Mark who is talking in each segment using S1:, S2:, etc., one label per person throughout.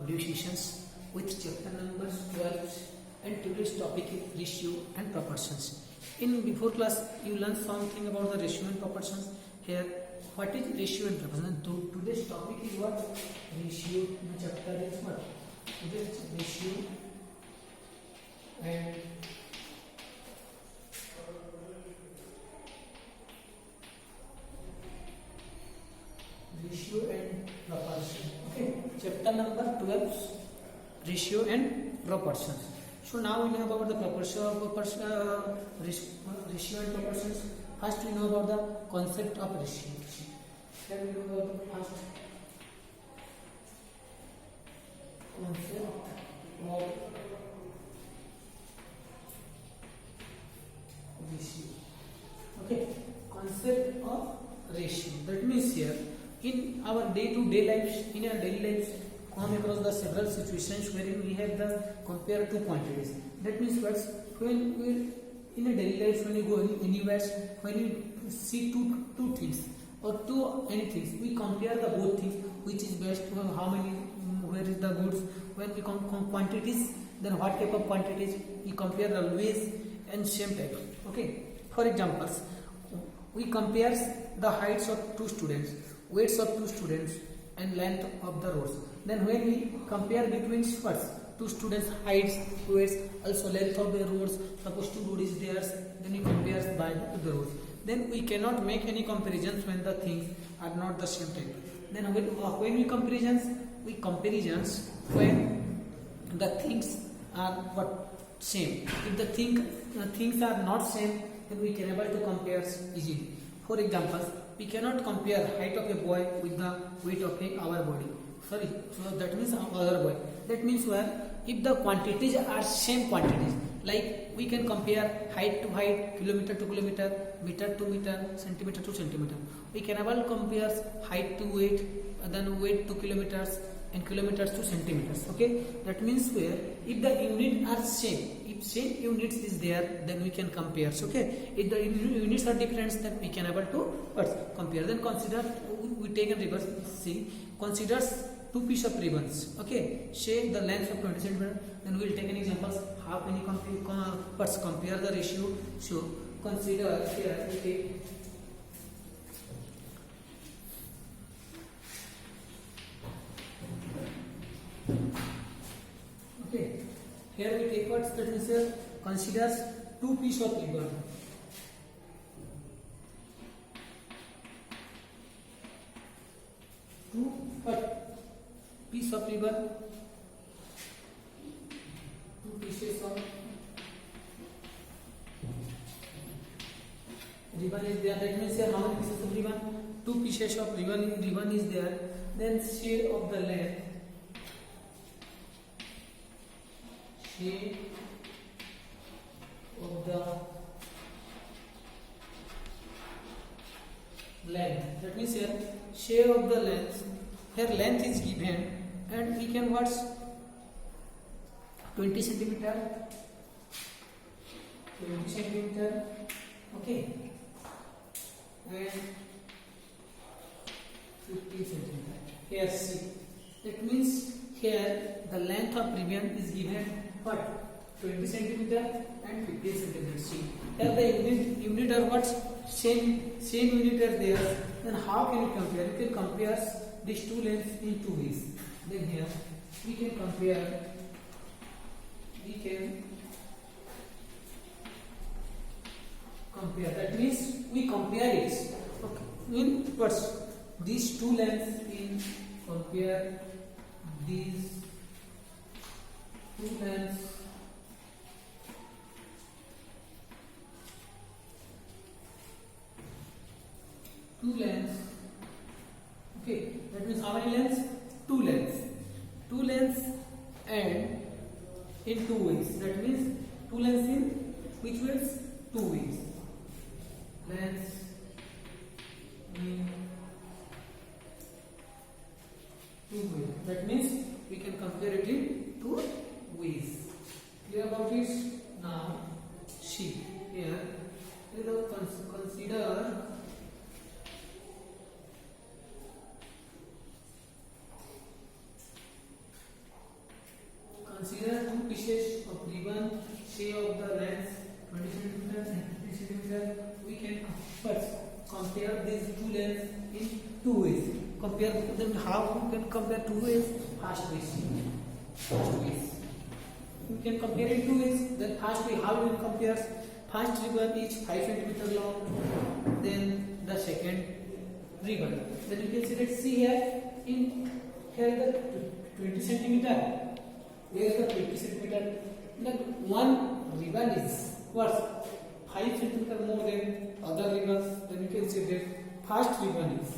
S1: video sessions with chapter numbers 12, and today's topic is ratio and proportions. In before class you learned something about the ratio and proportions. Here what is ratio and proportion? Today's topic is what? Ratio. The chapter is what? Today's ratio and proportion. Okay, chapter number 12, ratio and proportions. So now we know about the ratio and proportions. First we know about the concept of ratio. Then we know about the first concept of ratio. Okay, concept of ratio. That means here in our day-to-day lives, in our daily lives, come across the several situations wherein we have the compare two quantities. That means what? When we in a daily life, when you go anywhere, when you see two things or two anything, we compare the both things, which is best, how many, where is the goods. When we quantities, then what type of quantities we compare always and same type. Okay. For examples, we compare the heights of two students, weights of two students, and length of the roads. Then when we compare between first two students' heights, weights, also length of the roads, suppose two road is there, then we compare by the roads. Then we cannot make any comparisons when the things are not the same type. Then when we comparisons when the things are what same. If the things are not same, then we can able to compare easily. For example, we cannot compare height of a boy with the weight of our body. So that means other boy. That means where if the quantities are same quantities, like we can compare height to height, kilometer to kilometer, meter to meter, centimeter to centimeter. We can able compare height to weight, then weight to kilometers, and kilometers to centimeters. Okay, that means where if the units are same, if same units is there, then we can compare. Okay, if the units are different, then we can able to compare. Then consider, we take a reverse. See, considers two piece of ribbons. Okay, say the length of 20 centimeter. Then we will take an examples. How can you compare the ratio? So consider here we take here we take what that means considers two piece of ribbon. Two piece of ribbon. Two pieces of ribbon is there. That means here how many pieces of ribbon? Two pieces of ribbon is there. Then shade of the length. Shade of the length. That means here shade of the length. Here length is given, and we can what's 20 centimeter. 20 centimeter. Okay. And 50 centimeter. Here see. That means here the length of ribbon is given. What? 20 centimeter and 50 centimeter. See, here the unit are what? Same unit are there. Then how can you compare? You can compare these two lengths in two ways. Then here we can compare. That means we compare it. Okay. In what's these two lengths in compare these two lengths okay, that means how many lengths? Two lengths and in two ways. That means two lengths in which ways? Two ways. Lengths in two ways. That means we can compare it in two ways. Clear about it? Now see here. Consider Consider two pieces of ribbon, say of the length 20 cm and 50 cm. We can first compare these two lengths in two ways. Compare them. How we can compare two ways? First ways. We can compare in two ways. Then first way, how we will compare? First ribbon is 5 cm long. Then the second ribbon. Then you can see, let's see here. Here the 20 cm. Here is the 20 cm. Then one ribbon is what? 5 cm more than other ribbons. Then you can see that first ribbon is.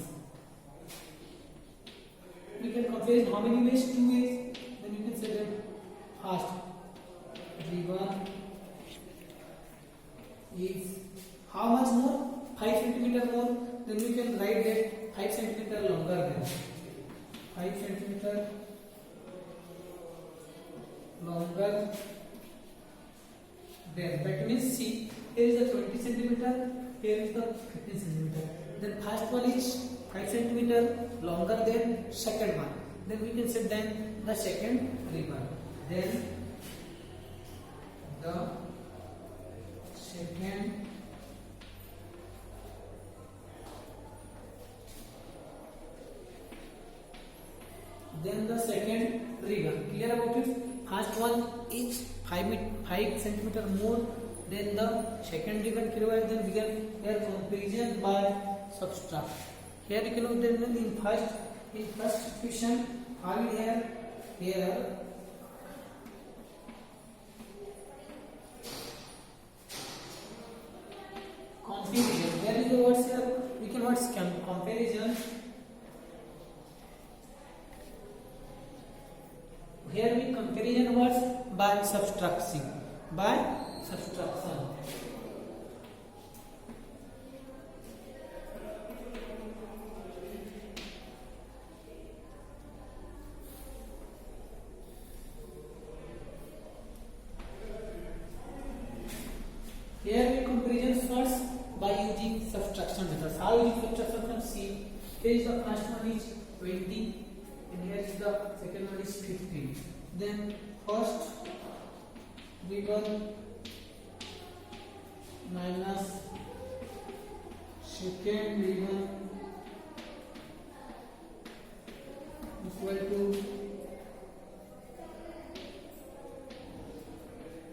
S1: We can compare in how many ways? Two ways. Then you can say that first ribbon is how much more? 5 cm more. Then we can write that 5 cm longer than 5 cm longer than. That means see, here is the 20 cm, here is the 15 cm. Then first one is 5 cm longer than second one. Then we can say then the second ribbon. Then the second ribbon. Clear about it? First one is 5 cm more than the second ribbon. Clear? Then we can here comparison by subtract. Here you can note that in first equation, how we have here comparison. There is the words here. We can what's comparison. Here we comparison words by subtraction. Here we comparison first by using subtraction methods. How using subtraction methods? See, here is the first one is 20 and here is the second one is 15. Then first ribbon minus second ribbon equal to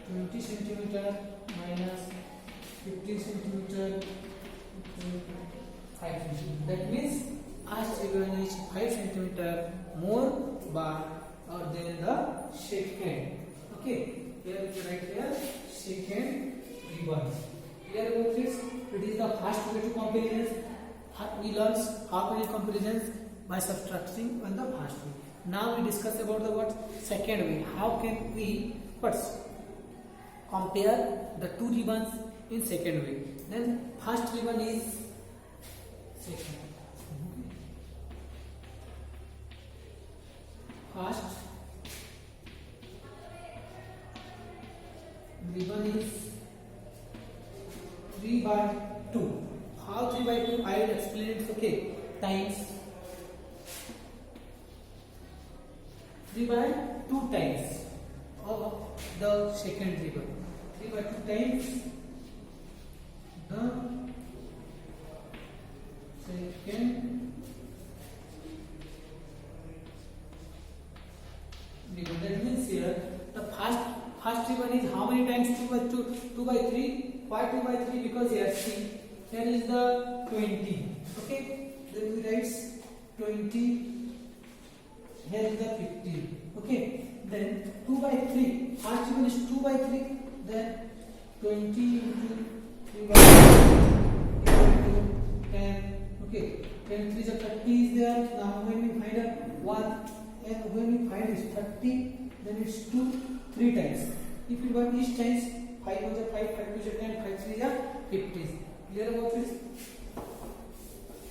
S1: 20 cm minus 15 cm 5 cm. That means first ribbon is 5 cm more than the second. Okay, here we write here second ribbon. Here about this, it is the first way to comparisons. We learned how many comparisons by subtracting on the first way. Now we discuss about the what second way. How can we first compare the two ribbons in second way? Then first ribbon is second. First ribbon is 3/2. How 3/2? I will explain it. Okay, times 3/2 times of the second ribbon. 3/2 times the second ribbon. That means here the first ribbon is how many times? 2/2. 2/3. Why 2/3? Because here see, here is the 20. Okay, then we write 20. Here is the 15. Okay, then 2/3. First ribbon is 2/3. Then 20 into 3/3 equal to 10. Okay, 10 3 is 30 is there. Now when we find out 1 and when we find is 30, then it's 2 3 times. If you work each times, 5 1 is 5, 5 2 is 10, 5 3 is 50. Clear about this?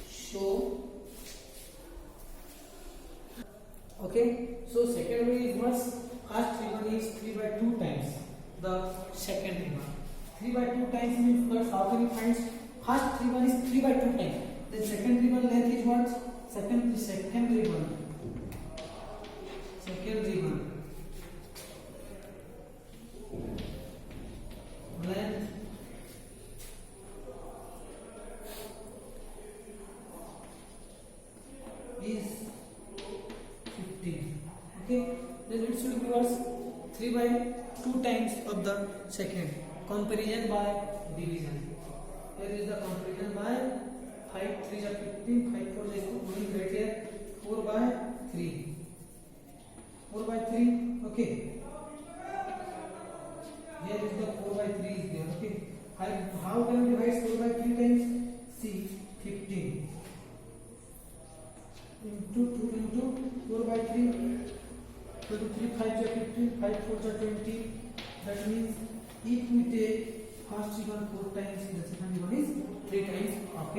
S1: So okay, so second way is what? First ribbon is 3/2 times the second ribbon. 3/2 times means first how can you find? First ribbon is 3/2 times. The second ribbon length is what? Second ribbon Okay, then it should give us 3 by 2 times of the second. Comparison by division. Here is the comparison by 5 3 are 15, 5 4 is going right here. 4 by 3. 4 by 3. Okay. Here is the 4 by 3 is there. Okay. How can we divide 4 by 3 times? See, 15 into 2 into 4 by 3. 3 5 are 15, 5 4 are 20. That means if we take first one 4 times, the second one is 3 times of a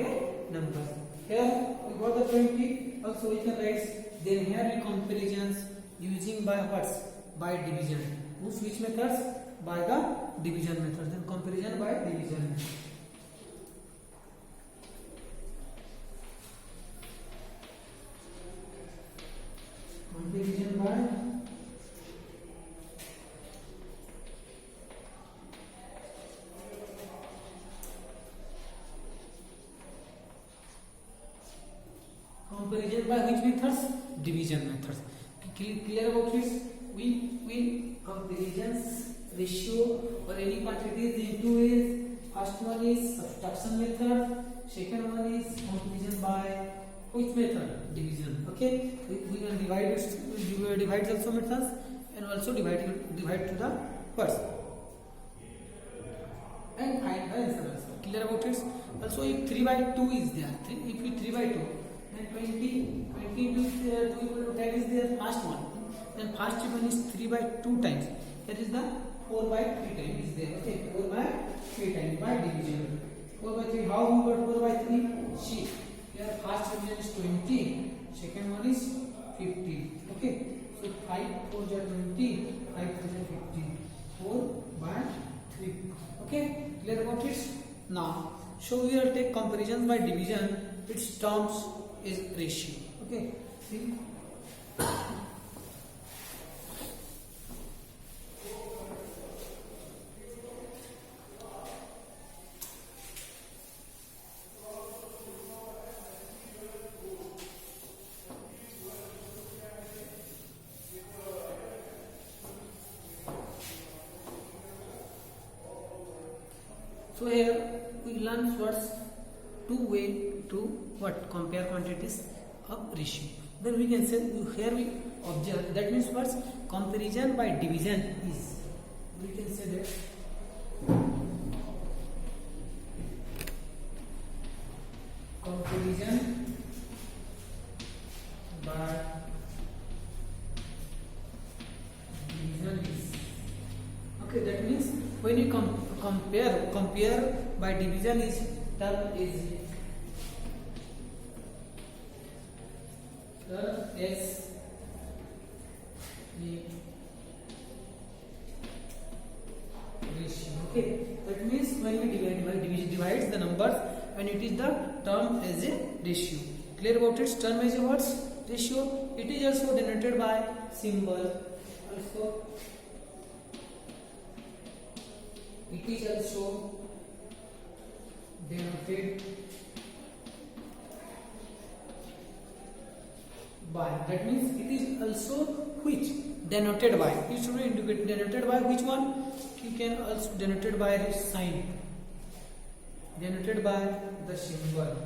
S1: number. Here we got the 20. Also we can write. Then here we comparisons using by what? By division. Which methods? By the division method. Then comparison by division. Comparison by comparison by which methods? Division methods. Clear about this? We comparisons ratio or any quantities into is first one is subtraction method, second one is comparison by which method? Division. Okay, we can divide it. We divide also methods and also divide to the first and find the answer also. Clear about it? Also, if 3 by 2 is there, if we 3 by 2. Then 20 into 2 equal to 10 is the first one. Then first one is 3 by 2 times. That is the 4 by 3 times is there. Okay, 4 by 3 times by division. 4 by 3. How we got 4 by 3? See, here first one is 20. Second one is 50. Okay, so 5 4 are 20. 5 4 are 50. 4 by 3. Okay, clear about it? Now, so we will take comparisons by division. Its terms is ratio. Okay, see. So here we learn what's two way to what compare quantities of ratio. Then we can say here we observe, that means what's comparison by division is, we can say that comparison by division is, okay, that means when you compare by division is term is ratio. Okay, that means when we divides the numbers and it is the term as a ratio. Clear about its term as a what? Ratio. It is also denoted by symbol. Also, it is also denoted by. That means it is also which? Denoted by. It should be indicated denoted by which one? You can also denoted by the sign. Denoted by the symbol.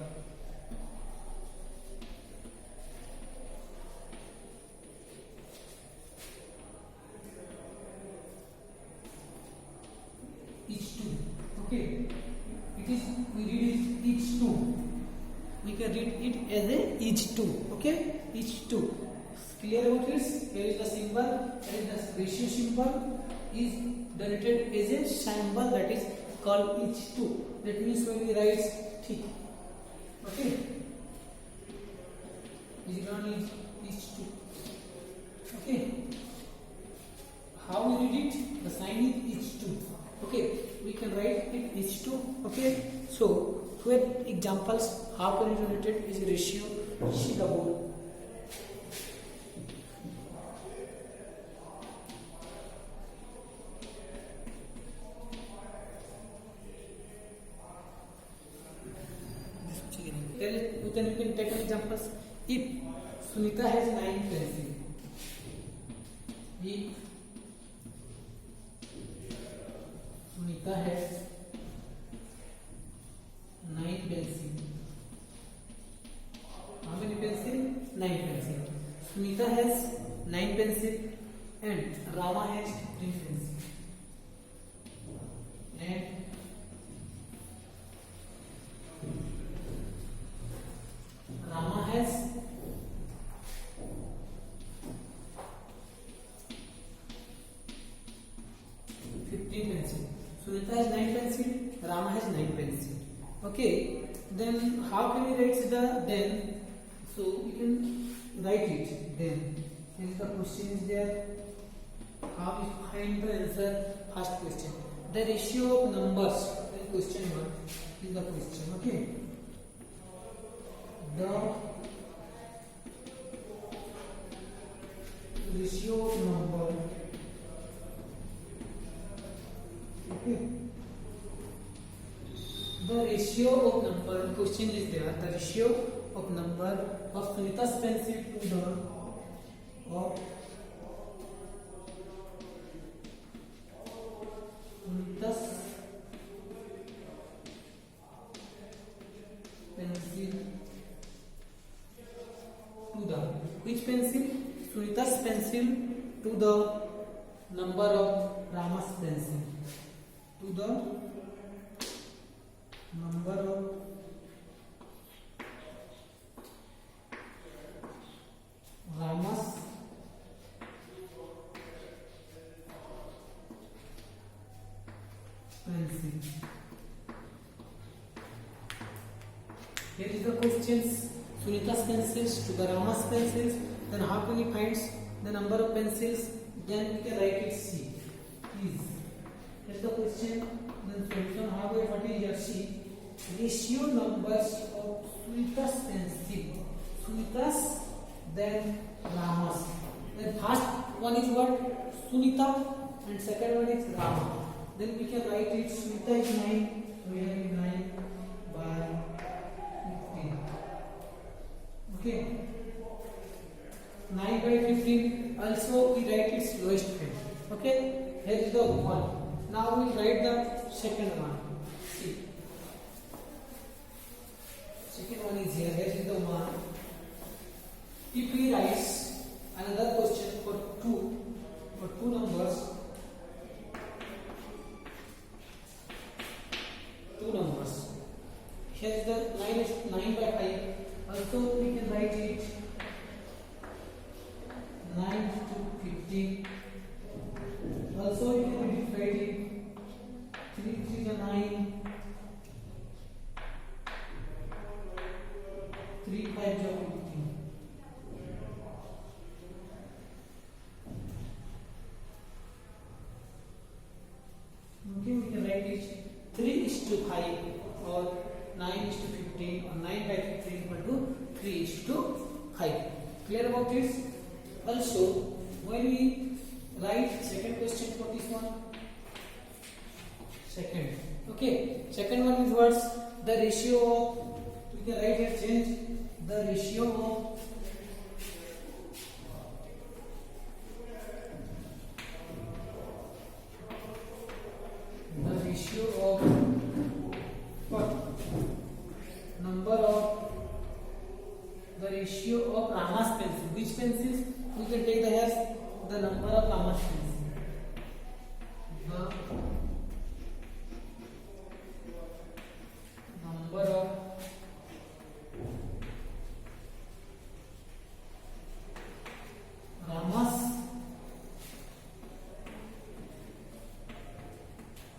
S1: Each two. Okay. It is, we read it each two. We can read it as a each two. Okay. Each two. Clear about this? Here is the symbol. Here is the ratio symbol. Is denoted as a symbol that is called each two. That means when we write thick. Okay. Is equal each two. Okay. How we read it? The sign is each two. Okay, we can write it each two. Okay, so here examples how can it related is ratio. See the board. You can take examples. If Sunita has 9 pencils, If Sunita has 9 pencils. How many pencils? 9 pencils. Sunita has 9 pencils and Rama has 3 pencils. And Rama has 15 pencils. Sunita has 9 pencils. Rama has 9 pencils. Okay. Then how can we write the then? So we can write it then. Since the question is there, how we find the answer? First question. The ratio of numbers. Then question 1 is the question. Okay. The ratio of number. Okay. The ratio of number. Question is there. The ratio of number of Sunita's pencil to the of Sunita's pencil to the which pencil? Sunita's pencil to the number of Rama's pencil to the number of Rama's pencil. Here is the questions. Sunita's pencils to the Rama's pencils. Then how can we find the number of pencils? Then we can write it C. Is. Here's the question. Then solution. How we what is your C? Ratio numbers of Sunita's pencil. Sunita's then Rama's. Then first one is what? Sunita and second one is Rama. Then we can write it. Sunita is 9. So we have 9 by 15. Okay. 9 by 15. Also we write its lowest point. Okay. Here is the one. Now we write the second one. See. Second one is here. Here is the one. If we write another question for two numbers, here is the 9 by 5. Also we can write it 9 to 15. Also you can write it 3 3 to 9, 3 5 to 15. Okay, we can write it 3 is to 5 or 9 is to 15 or 9 by 15 equal to 3 is to 5. Clear about this? Also, when we write second question for this one, second. Okay, second one is what? The ratio of, we can write here change the ratio of what? Number of the ratio of Rama's pencil. Which pencils? We can take the hairs. The number of Rama's pencil. The number of Rama's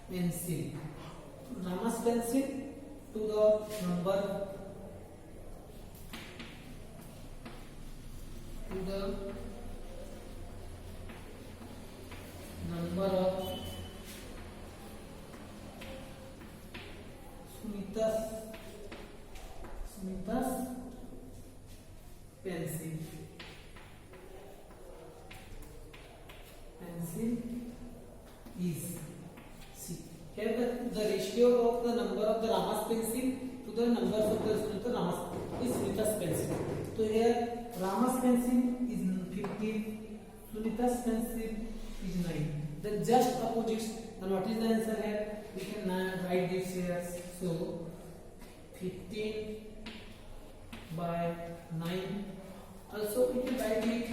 S1: pencil. Rama's pencil to the number of Sunita's pencil is C. Here the ratio of the number of the Rama's pencil to the numbers of the Rama's is Sunita's pencil. So here Rama's pencil is 15, Sunita's pencil is 9. Then just opposites. Then what is the answer here? We can write this here. So 15 by 9. Also we can write it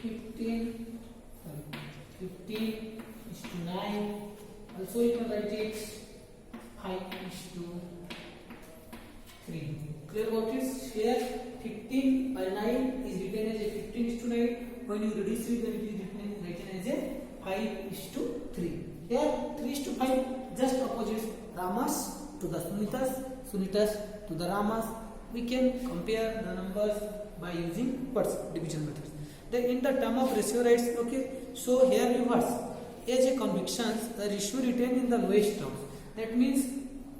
S1: 15 is to 9. Also you can write it 5 is to 3. Clear about it? Here 15 by 9 is written as a 15 is to 9. When you reduce it, then it is written as a 5 is to 3. Here 3 is to 5, just opposites. Ramas to the Sunitas, Sunitas to the Ramas. We can compare the numbers by using what's division methods. Then in the term of ratio rights, okay, so here you what's as a convictions, the ratio written in the lowest terms. That means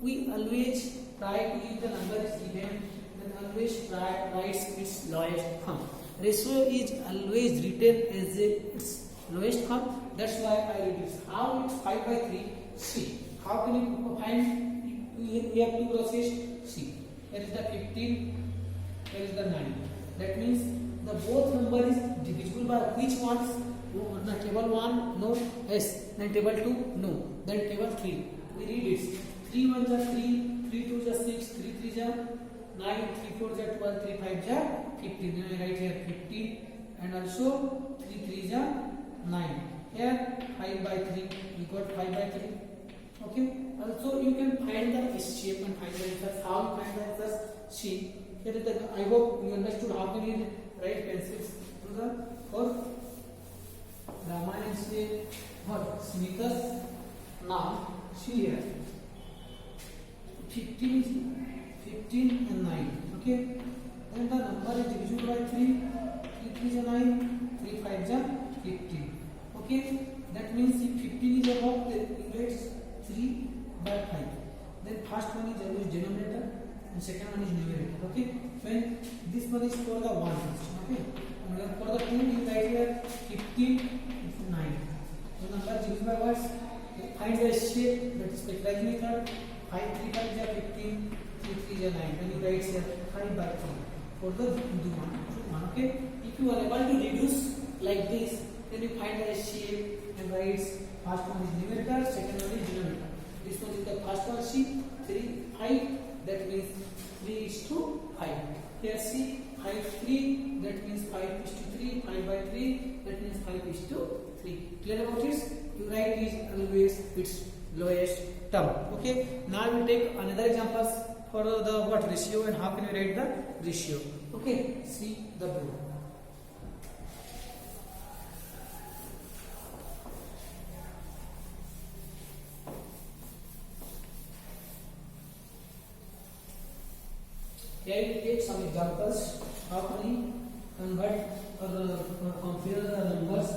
S1: we always try to if the number is given, then always try writes its lowest form. Ratio is always written as its lowest form. That's why I reduce. How it's 5 by 3? See. How can you find? We have to process. See. Here is the 15. Here is the 9. That means the both number is divisible by which ones? No, table 1, no. Yes. Then table 2, no. Then table 3. We read it. 3 1 is 3, 3 2 is 6, 3 3 is 9, 3 4 is 12, 3 5 is 15. Then I write here 15 and also 3 3 is 9. Here 5 by 3, we got 5 by 3. Okay. Also you can find the shape and find the answers. How you find the answers? See. Here is the. I hope you understood how can you write pencils to the for Ramayana say what Snickers. Now see here. 15 and 9. Okay. Then the number is divisible by 3. 3 3 is 9. 3 5 is 15. Okay. That means if 15 is above, then you write 3 by 5. Then first one is always denominator and second one is numerator. Okay. When this one is for the 1. Okay. And for the 2 you write here 15 is 9. So number is divisible by what? Find the shape, that is factorizing method. 5 3 5 is 15, 3 3 is 9. Then you write here 5 by 3 for the 1. Okay. If you are able to reduce like this, then you find the shape and write first one is numerator, second one is denominator. This one is the first one. See 3 5. That means 3 is to 5. Here see 5 3. That means 5 is to 3. 5 by 3. That means 5 is to 3. Clear about this? You write is always its lowest term. Okay. Now we take another examples for the what ratio and how can we write the ratio. Okay. See the board. Here we take some examples how can we convert or compare the numbers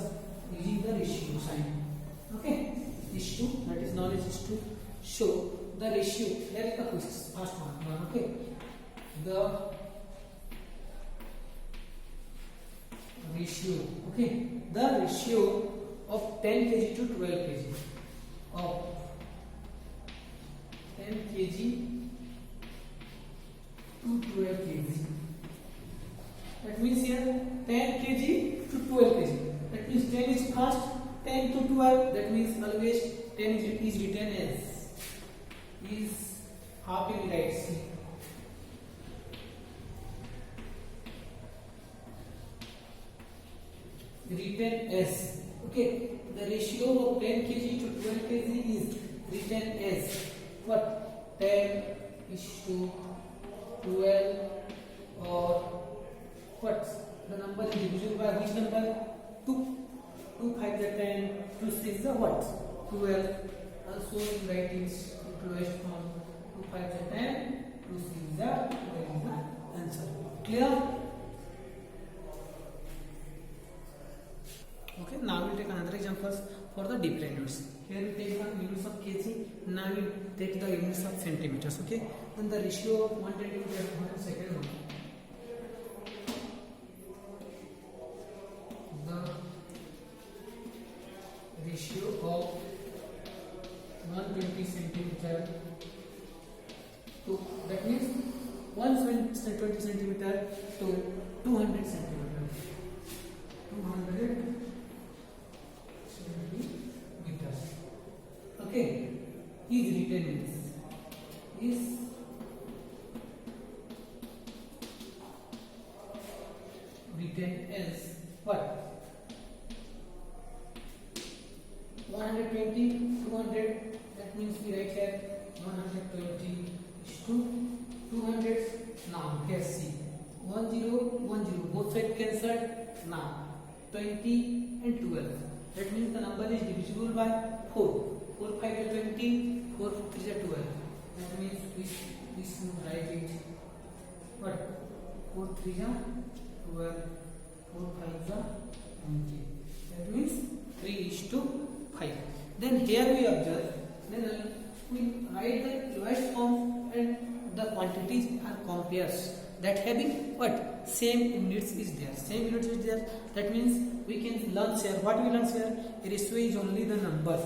S1: using the ratio sign. Okay. Is to, that is knowledge is to show the ratio. Here is the first one. Okay. The ratio. Okay. The ratio of 10 kg to 12 kg. Of 10 kg to 12 kg. That means here 10 kg to 12 kg. That means 10 is first, 10 to 12. That means always 10 is written as is half in right. See. Written as. Okay. The ratio of 10 kg to 12 kg is written as what? 10 is to 12 or what? The number is divisible by which number? 2. 2 5 is 10. 2 6 is what? 12. Also in writing lowest form. 2 5 is 10. 2 6 is the answer. Clear? Okay. Now we will take another examples for the different units. Here we take the units of kg. Now we take the units of centimeters. Okay. Then the ratio of 1 centimeter to 1 second one. The ratio of 120 centimeter to, that means 120 centimeter to 200 centimeter. 200 Okay, is written is written as what? 120, 200. That means we write here 120 is to 200. Now here see 10, 10. Both sides cancelled. Now 20 and 12. That means the number is divisible by 4. 4 5 is 20. 4 3 is 12. That means we should write it. What? 4 3 is 12. 4 5 is 20. That means 3 is to 5. Then here we observe. Then we write the lowest form and the quantities are compared. That having what? Same units is there. Same units is there. That means we can learn here. What we learn here? A ratio is only the number.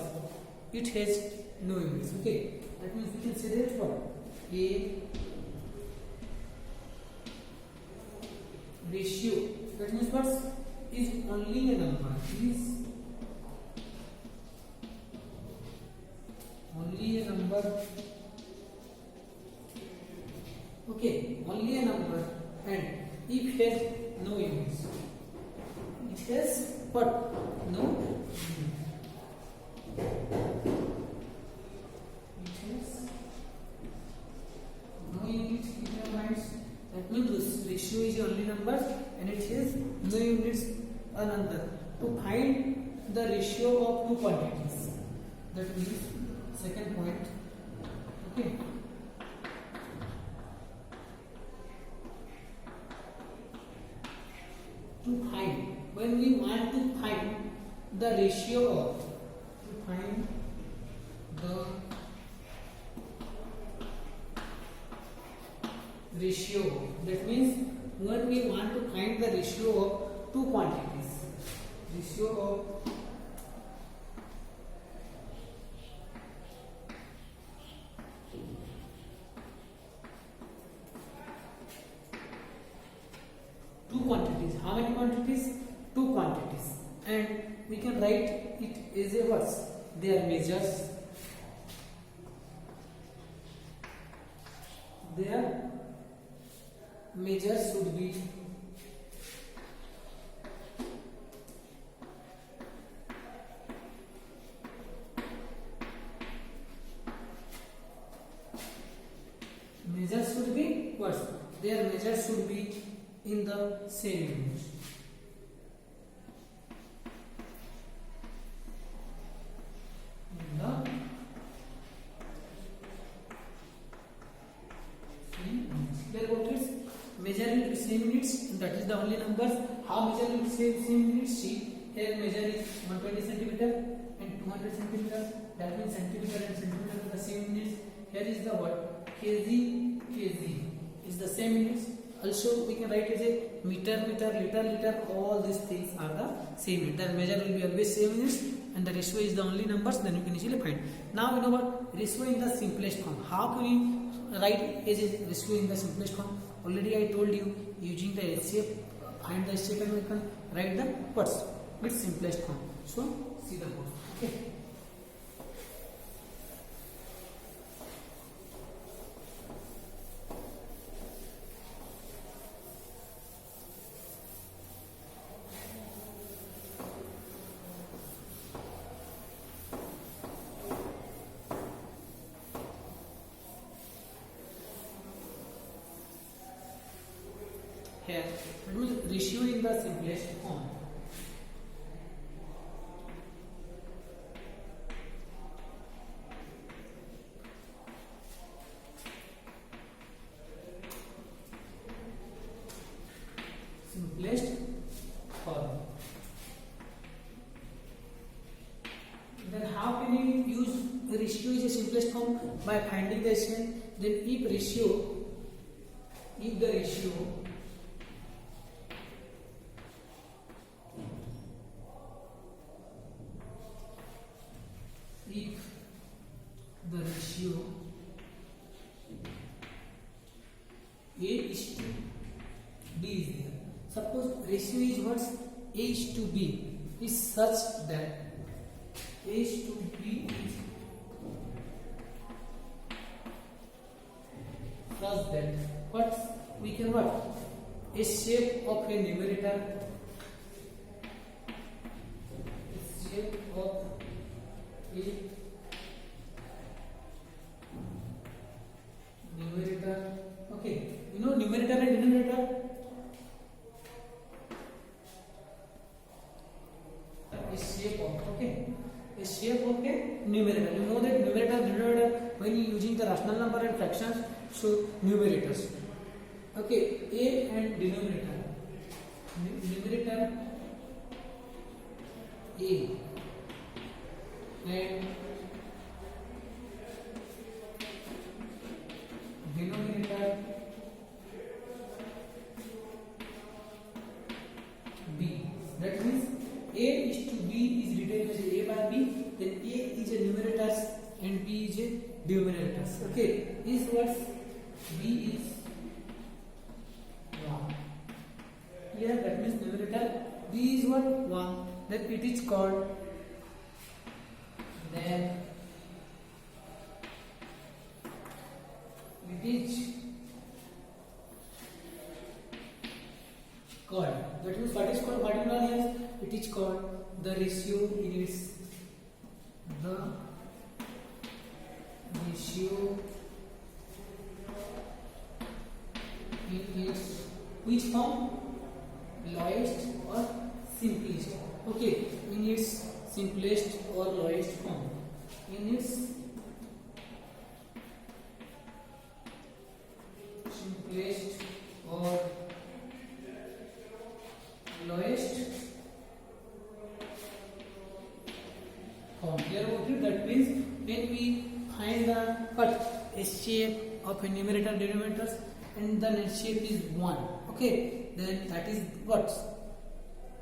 S1: It has no units. Okay. That means we can say that what? A ratio. That means what? Is only a number. Is only a number. Okay, only a number, and if it has no units, it has what? No unit. It has no units in your minds. That means this ratio is only number and it has no units. Another, to find the ratio of two quantities. That means second point. Okay. To find, when we want to find the ratio of, to find the ratio, that means when we want to find the ratio of two quantities, ratio of two quantities. How many quantities? Two quantities. And we can write it as a what? Their measures. Their measures should be what? Their measures should be in the same units. In the same units. Clear what is measuring in same units? That is the only numbers. How measure in same units? See, here measure is 120 centimeter and 200 centimeter. That means centimeter and centimeter are the same units. Here is the what? kg, kg is the same units. Also, we can write as a meter, meter, liter, liter. All these things are the same unit. The measure will be always same units, and the ratio is the only numbers. Then you can easily find. Now we know about ratio in the simplest form. How can we write as a ratio in the simplest form? Already I told you, using the HCF, find the HCF and we can write the what's its simplest form. So see the code. Okay. Here, it means ratio in the simplest form. Simplest form. Then how can you use ratio is a simplest form? By finding the HCF. Then if the ratio A is to B is there. Suppose ratio is what? A is to B is such that A is to B is cross that, what we can what? A shape of a numerator. A shape of a numerator. Okay, you know numerator and denominator. A shape of, okay, a shape of a numerator. You know that numerator, denominator, when you using the rational number and fractions, so numerators. Okay, a and denominator. Numerator a and denominator b. That means a is to b is written as a by b, then a is a numerators and b is a denominators. Okay, this what b is 1. Here that means numerator b is what 1. Then it is called, then it is called, that means what is called particular here, it is called the ratio in its, the ratio in its which form, lowest or simplest. Okay, in its simplest or lowest form, in its simplest or lowest form. Here what is that means when we find the what a shape of a numerator denominators and the net shape is 1. Okay, then that is what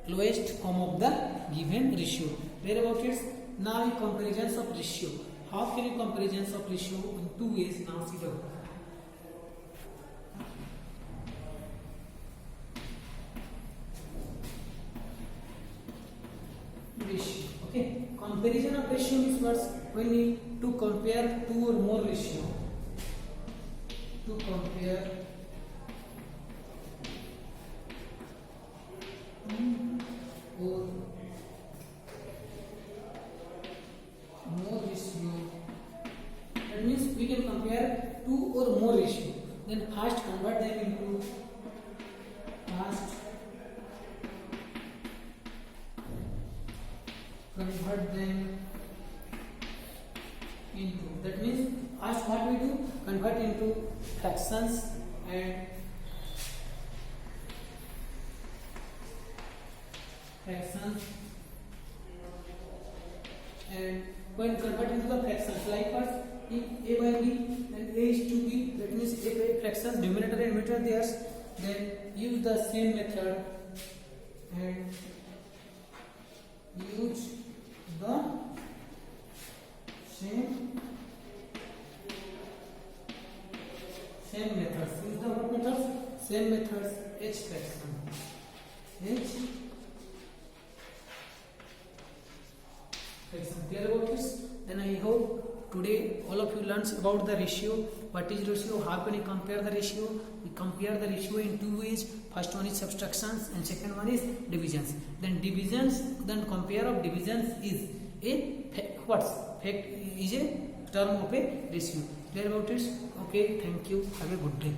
S1: lowest form of the given ratio. Where about it? Now comparisons of ratio. How can you comparisons of ratio in 2 ways? Now see the ratio. Okay, comparison of ratio means what? When we to compare 2 or more ratio. To compare or more ratio. That means we can compare 2 or more ratio. Then first convert them into that means first what we do, convert into fractions and when convert into the fractions, like what if a by b then a is to b, that means a by fractions numerator and numerator theirs, then use the same method and use the same methods. Use the what methods? Same methods. H fraction. Clear about this? Then I hope today all of you learns about the ratio. What is ratio? How can you compare the ratio? We compare the ratio in 2 ways. First one is subtractions and second one is divisions. Then compare of divisions is a what? Fact is a term of a ratio. Clear about it? Okay, thank you. Have a good day.